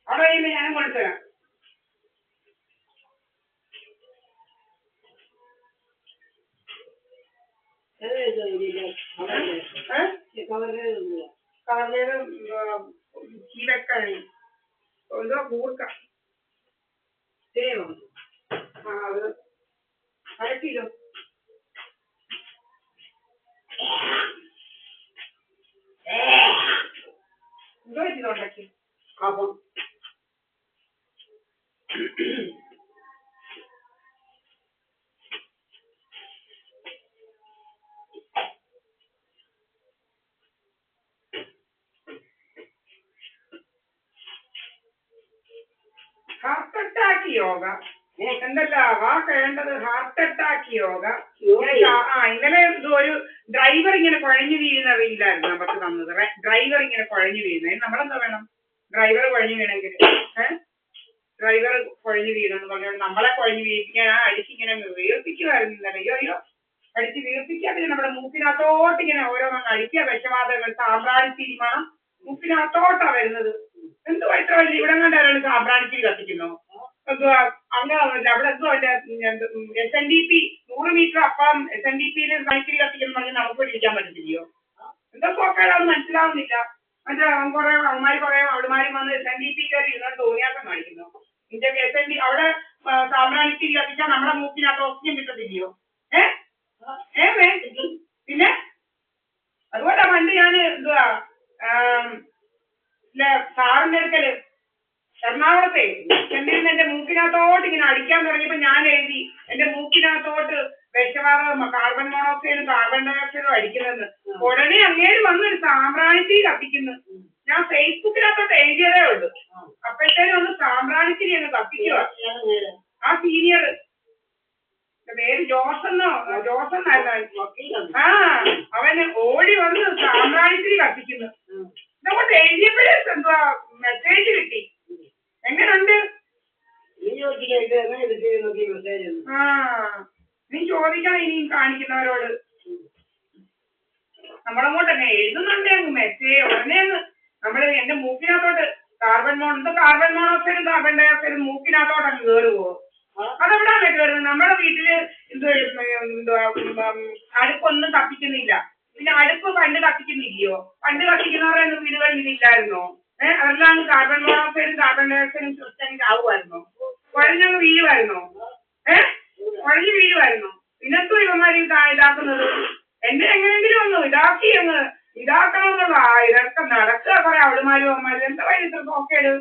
അവിടെ കഴിയുമ്പോൾ ഞാനും കൊണ്ടുതരാം. കവറിലേത് ചീലക്കായി എന്തോ കൂർക്ക തേവോ അത് 1/2 കിലോ. എന്തോ ഇതിലുണ്ടാക്കി അപ്പം ഹാർട്ട് അറ്റാക്ക് യോഗ എന്തല്ലാ വേണ്ടത്? Heart attack yoga. ഇന്നലെ ഒരു ഡ്രൈവർ ഇങ്ങനെ കുഴഞ്ഞു വീഴുന്ന അറിയില്ലായിരുന്നു നമുക്ക് തന്നത്. ഡ്രൈവർ ഇങ്ങനെ കുഴഞ്ഞു വീഴുന്നത് നമ്മളെന്താ വേണം? ഡ്രൈവർ കുഴഞ്ഞു വീണെങ്കിൽ ഡ്രൈവർ കുഴഞ്ഞു വീണെന്ന് പറഞ്ഞാൽ നമ്മളെ കുഴഞ്ഞു വീഴ്ത്തിക്കാൻ ആ അടിച്ചിങ്ങനെ വീർപ്പിക്കുമായിരുന്നു ഇന്നലെ. അയ്യോ അടിച്ച് വീർപ്പിക്കാൻ പിന്നെ നമ്മുടെ മൂക്കിനകത്തോട്ട് ഇങ്ങനെ ഓരോന്നും അടിക്കുക. വിഷവാതകങ്ങൾ സാമ്പ്രാണിത്തിരി മണം മൂക്കിനകത്തോട്ടാ വരുന്നത്. എന്തുവാ ഇത്ര വലിയ ഇവിടെ കണ്ടാലും സാമ്പ്രാണിത്തിരി കത്തിക്കുന്നോ? എന്തുവാ അങ്ങനെ അവിടെ എന്തോ SNDP 100 മീറ്റർ അപ്പം SNDPയിൽ മണിത്തിരി കത്തിക്കുന്ന പറഞ്ഞാൽ നമുക്ക് ഇരിക്കാൻ പറ്റത്തില്ലയോ? എന്താ പോക്കാളാന്ന് മനസ്സിലാവുന്നില്ല. മറ്റേ കുറെ അവന്മാര് കുറെ അവളുമാരും വന്ന് SNDP കയറി ഇരുന്നിട്ട് തോന്നിയാസം കാണിക്കുന്നു. SND അവിടെ സാമ്പ്രാണിത്തിരി കത്തിച്ചാൽ നമ്മുടെ മൂക്കിനകത്ത് ഓക്സിജൻ കിട്ടത്തില്ലയോ? പിന്നെ അതുകൊണ്ടാ പണ്ട് ഞാൻ എന്തുവാ സാറിന്റെ അടുക്കല് എറണാകുളത്തെ ചെന്നൈന്ന് എന്റെ മൂക്കിനകത്തോട്ട് ഇങ്ങനെ അടിക്കാൻ തുടങ്ങിയപ്പോ ഞാൻ എഴുതി എന്റെ മൂക്കിനകത്തോട്ട് വിഷവാതകം കാർബൺ മോണോക്സൈഡും കാർബൺ ഡയോക്സൈഡും അടിക്കുന്നെന്ന്. ഉടനെ അങ്ങേര് വന്നൊരു സാമ്പ്രാണിത്തിരി കത്തിക്കുന്നു. ഞാൻ ഫേസ്ബുക്കിനകത്തോട്ട് എഴുതിയതേ ഉള്ളൂ. അപ്പോഴത്തേനും ഒന്ന് സാമ്പ്രാണിത്തിരി അങ്ങ് കത്തിക്കുക. ആ സീനിയർ പേര് ജോസെന്നായിരുന്നു. അവന് ഓടി വന്ന് സാമ്പ്രാണിത്തിരി കത്തിക്കുന്നു. ഇതങ്ങോട്ട് എഴുതിയപ്പോഴേ എന്തുവാ മെസ്സേജ് കിട്ടി. എങ്ങനുണ്ട്? നീ ചോദിക്കണം ഇനിയും കാണിക്കുന്നവരോട്. നമ്മളങ്ങോട്ട് തന്നെ എഴുതുന്നുണ്ടേ അങ്ങ് മെസ്സേജ് ഉടനെ നമ്മള് എന്റെ മൂക്കിനകത്തോട്ട് കാർബൺ മോണോക്സൈഡും കാർബൺ ഡയോക്സൈഡും മൂക്കിനകത്തോട്ട് അങ്ങ് കയറുവോ? അതെവിടാണ് കയറുന്നത്? നമ്മുടെ വീട്ടില് അടുപ്പൊന്നും കത്തിക്കുന്നില്ല. പിന്നെ അടുപ്പ് പണ്ട് കത്തിക്കുന്നില്ലയോ? പണ്ട് കത്തിക്കുന്നവരുടെ വീടുകളിൽ ഇതില്ലായിരുന്നോ? അവരെല്ലാം കാർബൺ മോണോക്സൈഡും കാർബൺ ഡയോക്സൈഡും ശ്വസിച്ചെങ്കിൽ ആവുമായിരുന്നോ? കുഴഞ്ഞങ്ങ് വീഴുമായിരുന്നോ? കുഴഞ്ഞു വീഴുമായിരുന്നോ? പിന്നെന്തോ ഇവന്മാര് ഇതാക്കുന്നത്? എന്നെ എങ്ങനെയെങ്കിലും ഒന്ന് ഇതാക്കണമെന്നുള്ള ഇതൊക്കെ നടക്കുക. കുറെ അവളുമാരും അവന്മാരും എന്താ ഇത്ര നോക്കേട്?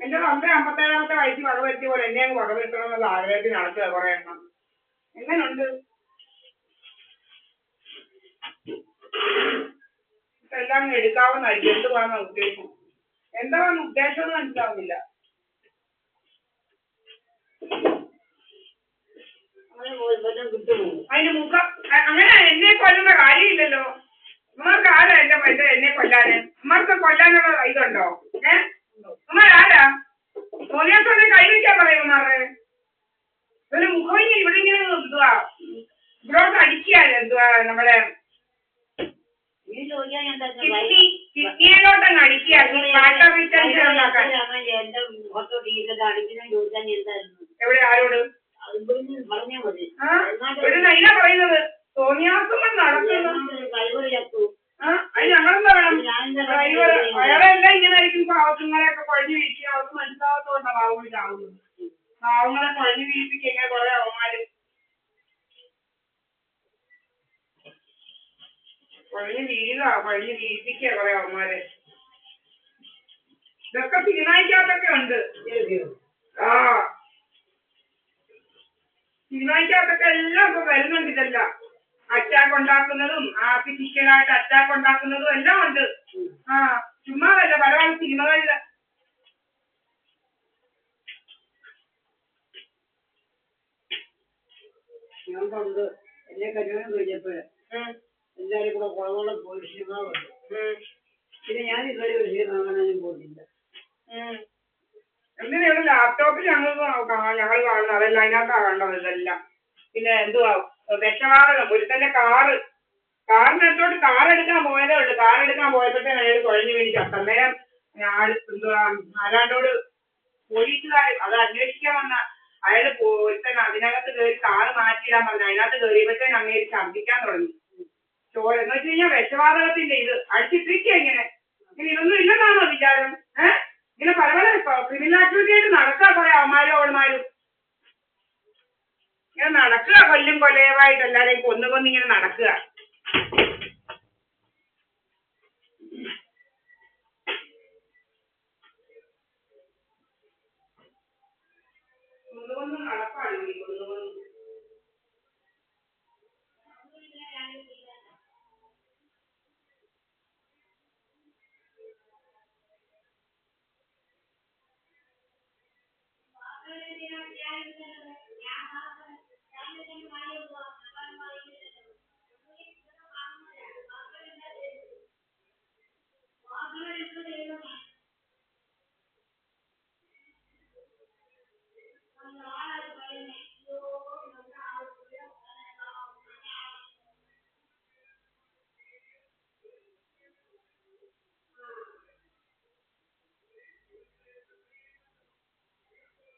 എന്റെ 57 വയസ്സിൽ വകവരുത്തിയ പോലെ എന്നെ അങ്ങ് വകവരുത്തണമെന്നുള്ള ആഗ്രഹത്തിൽ നടക്കുക കുറെ എണ്ണം. എങ്ങനുണ്ട്? എല്ലാം എടുക്കാവുന്നതായിരിക്കും. എന്തുവാന്ന ഉദ്ദേശം? എന്താണെന്ന് ഉദ്ദേശം എന്ന് മനസ്സിലാവുന്നില്ല. അതിന് മുഖം അങ്ങനെ എന്നെ കൊല്ലുന്ന കാര്യമില്ലല്ലോ. ഉമ്മാർക്ക് ആരാ എന്നെ കൊല്ലാന്? ഉമ്മാർക്ക് കൊല്ലാനുള്ള ഇതുണ്ടോ? ഉമ്മാരാരാ? സോനിയാസോനെ കൈവയ്ക്കാൻ പറയും ഉമ്മാറ്. ഒരു മുഖം ഇവിടെ ഇങ്ങനെ എന്തുവാ ഇവിടോട്ട് അടിക്കുക എന്തുവാ നമ്മുടെ കിഡ്നിയിലോട്ടങ്ങ് അടിക്കുക. എവിടെ ആരോട് അതിനാ പറയുന്നത്? സോനിയാസം നടക്കുന്നത് അതിന് ഞങ്ങളെന്താ വേണം? ഡ്രൈവർ അയാളെല്ലാം ഇങ്ങനെ ആയിരിക്കും. പാവങ്ങളെയൊക്കെ കുഴഞ്ഞു വീഴ്ച അവർക്ക് മനസ്സിലാവാത്തോണ്ടാ പാവങ്ങൾ ചാവുന്നത്. പാവങ്ങളെ കുഴഞ്ഞു വീഴ്ചയ്ക്ക് എങ്ങനെ കുറെ അവന്മാര് കുഴഞ്ഞു വീഴ്ചയ്ക്ക കുറെ അവന്മാര്. ഇതൊക്കെ സിനിമയ്ക്കകത്തൊക്കെ ഉണ്ട്. ആ സിനിമയ്ക്കകത്തൊക്കെ എല്ലാം ഇപ്പൊ വരുന്നുണ്ട്. ഇതെല്ലാം അറ്റാക്ക് ഉണ്ടാക്കുന്നതും ആർട്ടിഫിഷ്യലായിട്ട് അറ്റാക്ക് ഉണ്ടാക്കുന്നതും എല്ലാം ഉണ്ട്. ആ ചുമ്മാതല്ല പല പല സിനിമകളില്. ഞാൻ പണ്ട് എന്നെ കല്യാണം കഴിഞ്ഞപ്പോഴേ എല്ലാരും കൂടെ കുളവോളം പോയി സിനിമ കണ്ടു. പിന്നെ ഞാൻ ഇതുവരെ ഒരു സിനിമ കാണാനും പോയിട്ടില്ല. എന്തിനാ ഇവിടെ ലാപ്ടോപ്പിൽ ഞങ്ങൾ കാണുന്നത് അതല്ല അതിനകത്താ കണ്ടത് ഇതെല്ലാം. പിന്നെ എന്തുവാ വിഷവാതകം ഒരുത്തന്റെ കാറിനടുത്തോട്ട് കാർ എടുക്കാൻ പോയതേ ഉള്ളു. കാർ എടുക്കാൻ പോയപ്പോഴത്തേന് അയാൾ കുഴഞ്ഞു വീണ് ചത്തന്നേരം എന്തുവാ ആരാണ്ടോട് പോലീസുകാർ അത് അന്വേഷിക്കാൻ വന്ന അയാൾ ഒരുത്തൻ അതിനകത്ത് കയറി കാറ് മാറ്റിയിടാൻ പറഞ്ഞു. അതിനകത്ത് കയറിയപ്പോഴത്തേന് അങ്ങേര് ഛർദ്ദിക്കാൻ തുടങ്ങി. ചോര എന്ന് വെച്ച് കഴിഞ്ഞാൽ വിഷവാതകത്തിന്റെ ഇത് അടിച്ചിട്ടിരിക്കുക ഇങ്ങനെ ഇതൊന്നും ഇല്ലെന്നാണോ വിചാരം? ഇങ്ങനെ പല പല ക്രിമിനൽ ആക്ടിവിറ്റി ആയിട്ട് നടക്കുക കുറെ അവന്മാരും അവന്മാരും ഇങ്ങനെ നടക്കുക. കൊല്ലും കൊലയുമായിട്ട് എല്ലാവരെയും കൊന്നിങ്ങനെ നടക്കുക. കൊന്നുകൊന്നും നടപ്പാണ് കൊന്നുകൊന്നും.